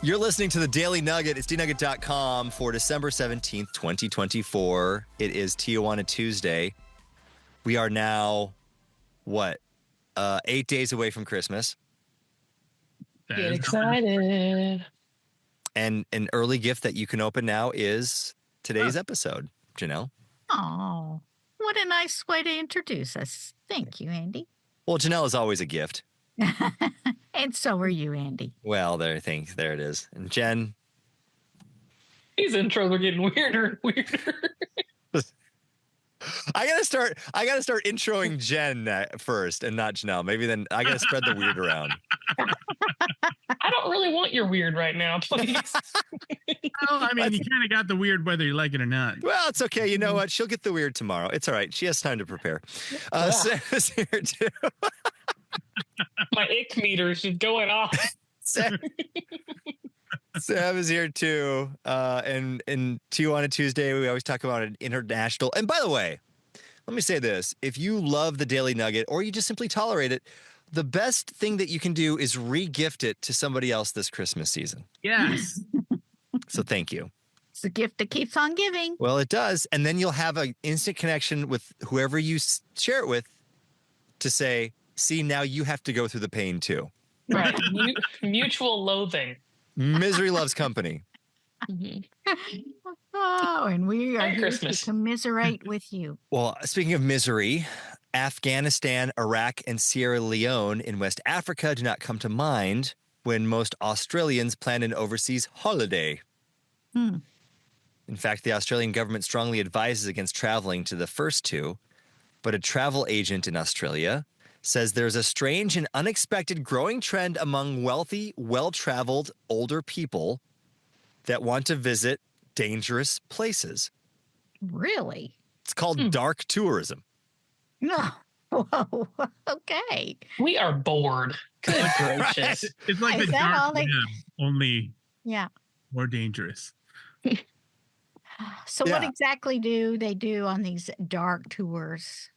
You're listening to the Daily Nugget. It's dnugget.com for December 17th, 2024. It is Tijuana Tuesday. We are now, 8 days away from Christmas. Get excited. And an early gift that you can open now is today's episode, Janelle. Oh, what a nice way to introduce us. Thank you, Andy. Well, Janelle is always a gift. And so are you, Andy. Well, there it is. And Jen? These intros are getting weirder and weirder. I gotta start introing Jen first and not Janelle. Maybe then I gotta spread the weird around. I don't really want your weird right now, please. I mean, you kind of got the weird whether you like it or not. Well, it's okay. You know what? She'll get the weird tomorrow. It's all right. She has time to prepare. Sam is here too. My ick meter is just going off. Sam is here too. And in Tijuana Tuesday, we always talk about an international. And by the way, let me say this. If you love the Daily Nugget or you just simply tolerate it, the best thing that you can do is re-gift it to somebody else this Christmas season. Yes. So thank you. It's a gift that keeps on giving. Well, it does. And then you'll have an instant connection with whoever you share it with to say, see, now you have to go through the pain too. Right. Mutual loathing. Misery loves company. Mm-hmm. Oh, and we are Merry here Christmas. to commiserate with you. Well, speaking of misery, Afghanistan, Iraq, and Sierra Leone in West Africa do not come to mind when most Australians plan an overseas holiday. In fact, the Australian government strongly advises against traveling to the first two, but a travel agent in Australia says there's a strange and unexpected growing trend among wealthy, well-traveled, older people that want to visit dangerous places. Really? It's called dark tourism. No. Whoa. Okay. We are bored. Good gracious. It's like Is the that all dark they- web, only Yeah. more dangerous. So what exactly do they do on these dark tours?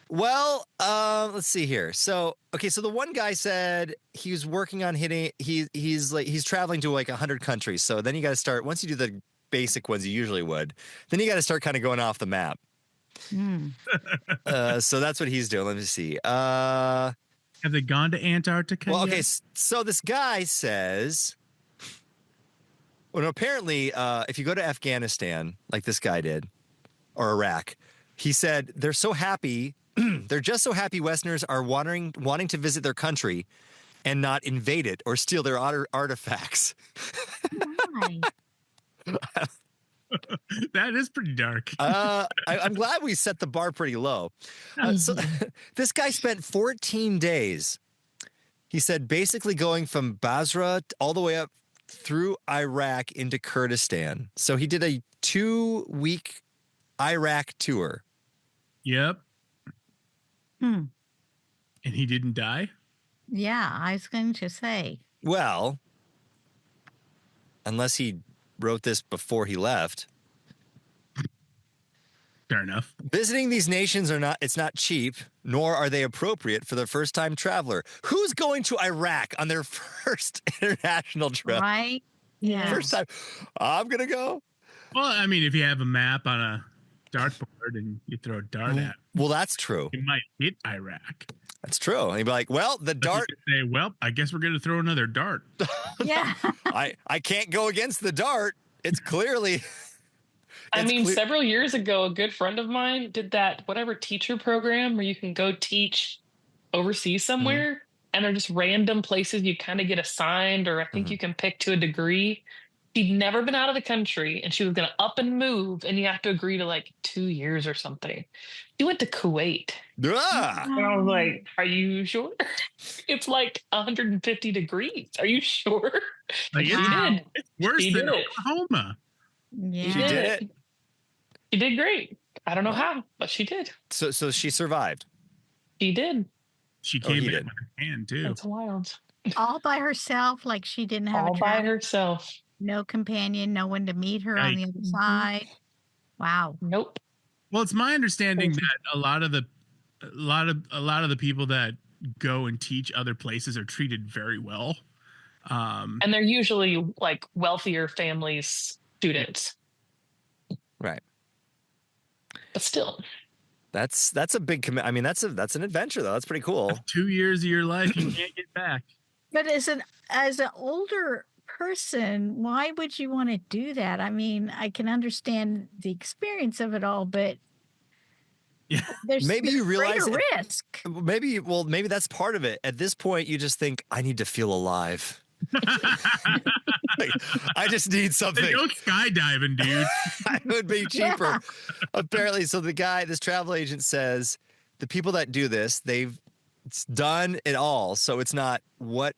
Well, let's see here. So the one guy said he was working on hitting. He's traveling to like 100 countries. So then you got to start. Once you do the basic ones, you usually would. Then you got to start kind of going off the map. So that's what he's doing. Let me see. Have they gone to Antarctica? Well, okay. yet? So this guy says, well, apparently, if you go to Afghanistan, like this guy did, or Iraq, he said they're so happy. They're just so happy Westerners are wanting to visit their country and not invade it or steal their artifacts. Why? That is pretty dark. I'm glad we set the bar pretty low. So this guy spent 14 days. He said basically going from Basra all the way up through Iraq into Kurdistan. So he did a 2-week Iraq tour. Yep. And he didn't die? Yeah, I was going to say. Well, unless he wrote this before he left. Fair enough. Visiting these nations it's not cheap, nor are they appropriate for the first-time traveler. Who's going to Iraq on their first international trip? Right? Yeah. First time. I'm going to go. Well, I mean, if you have a map on a dartboard and you throw a dart at, Well, that's true. you might hit Iraq. That's true. And he'd be like, well, the dart, You could say, well, I guess we're going to throw another dart. Yeah. I can't go against the dart. It's clearly... Several years ago, a good friend of mine did that, whatever teacher program where you can go teach overseas somewhere. And they're just random places you kind of get assigned, or I think you can pick to a degree. She'd never been out of the country and she was going to up and move, and you have to agree to like 2 years or something. She went to Kuwait. Ah! And I was like, are you sure? It's like 150 degrees. Are you sure? Like, She Wow. did. It's worse She than did it. Oklahoma. Yeah. She did it. She did great. I don't know how, but she did. So she survived. She did. She he came in did. with her hand, too. That's wild. All by herself, like she didn't have All a by travel, herself. no companion, no one to meet her on the Right. other side. Wow. Nope. Well, it's my understanding that a lot of the people that go and teach other places are treated very well. And they're usually like wealthier families, students. Right. But still. That's a big commitment. I mean, that's an adventure though. That's pretty cool. That's 2 years of your life you can't get back. But as an older person, why would you want to do that? I mean, I can understand the experience of it all, but there's maybe you realize greater risk. Maybe that's part of it. At this point, you just think, I need to feel alive. Like, I just need something. Hey, go skydiving, dude. It would be cheaper. Yeah. Apparently, so this travel agent says the people that do this, it's done it all. So it's not what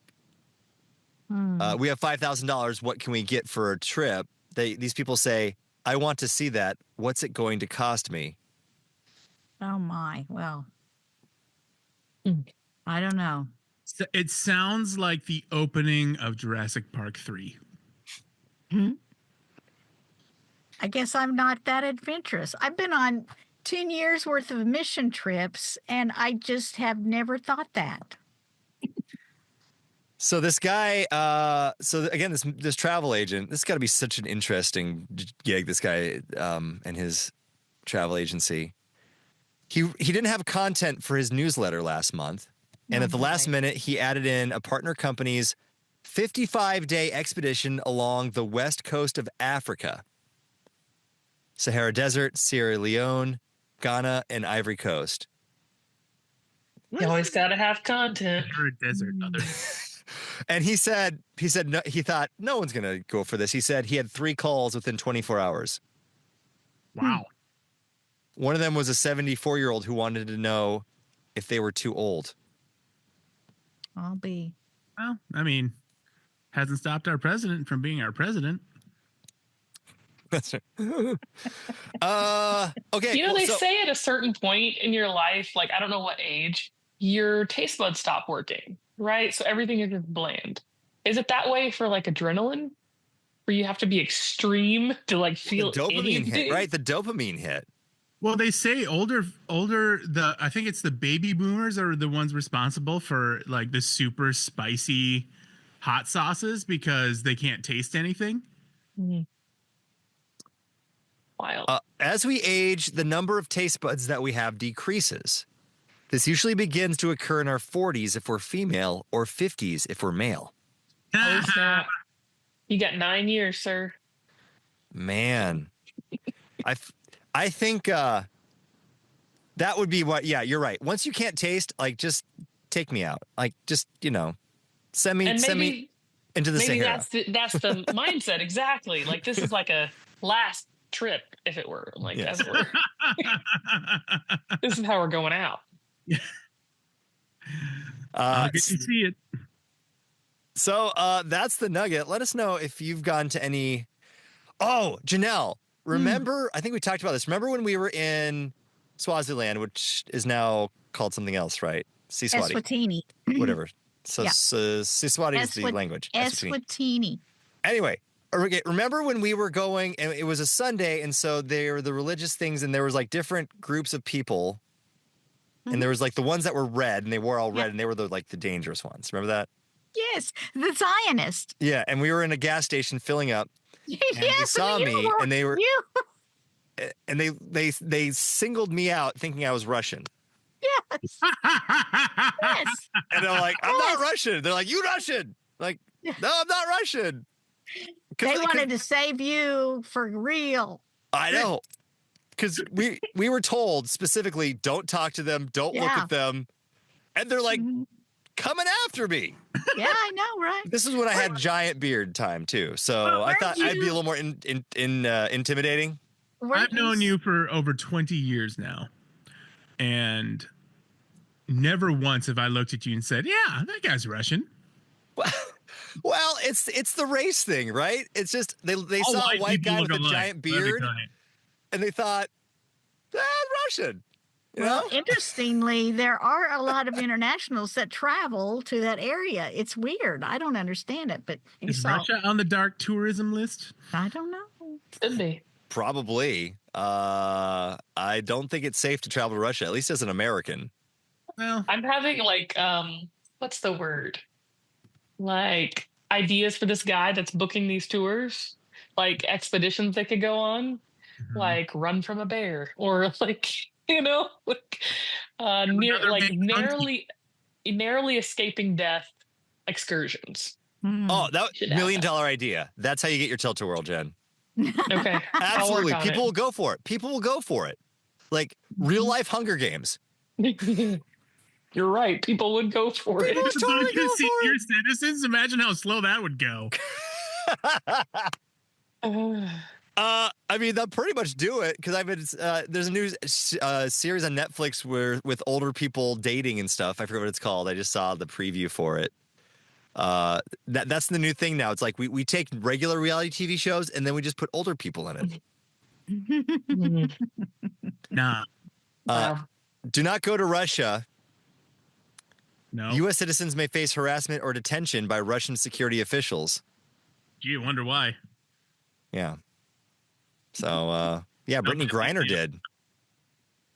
we have $5,000. What can we get for a trip? These people say, I want to see that. What's it going to cost me? Oh my! Well, I don't know. It sounds like the opening of Jurassic Park 3. I guess I'm not that adventurous. I've been on 10 years worth of mission trips, and I just have never thought that. So this guy, this travel agent, this has got to be such an interesting gig. This guy and his travel agency. He didn't have content for his newsletter last month. And at the last minute, he added in a partner company's 55-day expedition along the west coast of Africa. Sahara Desert, Sierra Leone, Ghana, and Ivory Coast. You always got to have content. Sahara Desert. And he said no, he thought no one's going to go for this. He said he had 3 calls within 24 hours. Wow. One of them was a 74-year-old who wanted to know if they were too old. I'll be. Well, I mean, hasn't stopped our president from being our president. That's right. Okay. You know, they say at a certain point in your life, like, I don't know what age, your taste buds stop working, right? So everything is just bland. Is it that way for like adrenaline? Where you have to be extreme to like feel the dopamine hit, right? The dopamine hit. Well, they say I think it's the baby boomers are the ones responsible for like the super spicy hot sauces because they can't taste anything. Wild. As we age, the number of taste buds that we have decreases. This usually begins to occur in our 40s if we're female or 50s if we're male. Oh, snap. You got 9 years, sir. Man. I think that would be what. Yeah, you're right. Once you can't taste, like, just take me out. Like, just send me into the Sahara. That's the mindset exactly. Like this is like a last trip, if it were like as it were. This is how we're going out. I get to see it. So that's the Nugget. Let us know if you've gone to any. Oh, Janelle. Remember, I think we talked about this. Remember when we were in Swaziland, which is now called something else, right? Siswati. Eswatini. Whatever. So Siswati is the language. Eswatini. Anyway, remember when we were going, and it was a Sunday, and so there were the religious things, and there was like different groups of people, and there was like the ones that were red, and they wore all red, and they were the dangerous ones. Remember that? Yes, the Zionist. Yeah, and we were in a gas station filling up. And they saw me, and they were, and they singled me out, thinking I was Russian. Yes. Yes. And I'm like, I'm not Russian. They're like, you Russian? Like, no, I'm not Russian. They wanted to save you for real. I know, because we were told specifically, don't talk to them, don't look at them, and they're like coming after me. Yeah, I know, right? This is when I had giant beard time too, so I thought I'd be a little more intimidating. I've known you for over 20 years now, and never once have I looked at you and said, "Yeah, that guy's Russian." Well, it's the race thing, right? It's just they saw a white guy with a giant beard, and they thought, Russian. Well, interestingly, there are a lot of internationals that travel to that area. It's weird. I don't understand it, but is Russia on the dark tourism list? I don't know. Could be. Probably. I don't think it's safe to travel to Russia, at least as an American. Well, I'm having like what's the word? Like ideas for this guy that's booking these tours, like expeditions they could go on, like run from a bear, or like like narrowly escaping death excursions. Oh, that $1 million idea. That's how you get your tilt-a-whirl, Jen. Okay. Absolutely. People will go for it. People will go for it. Like real life Hunger Games. You're right. People would go for it. It's totally go senior citizens. Imagine how slow that would go. I mean, they'll pretty much do it because I've been. There's a new series on Netflix with older people dating and stuff. I forget what it's called. I just saw the preview for it. That's the new thing now. It's like we take regular reality TV shows and then we just put older people in it. Nah. Do not go to Russia. No. U.S. citizens may face harassment or detention by Russian security officials. Gee, I wonder why. Yeah. So, Brittany Griner did.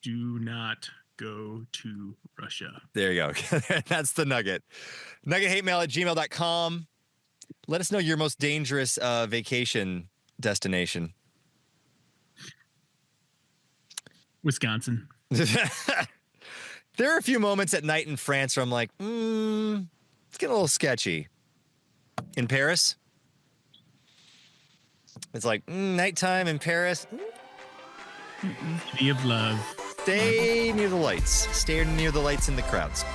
Do not go to Russia. There you go. That's the Nugget. NuggetHateMail@gmail.com. Let us know your most dangerous vacation destination. Wisconsin. There are a few moments at night in France where I'm like, it's getting a little sketchy. In Paris, it's like nighttime in Paris. City of love. Stay near the lights. Stay near the lights in the crowds.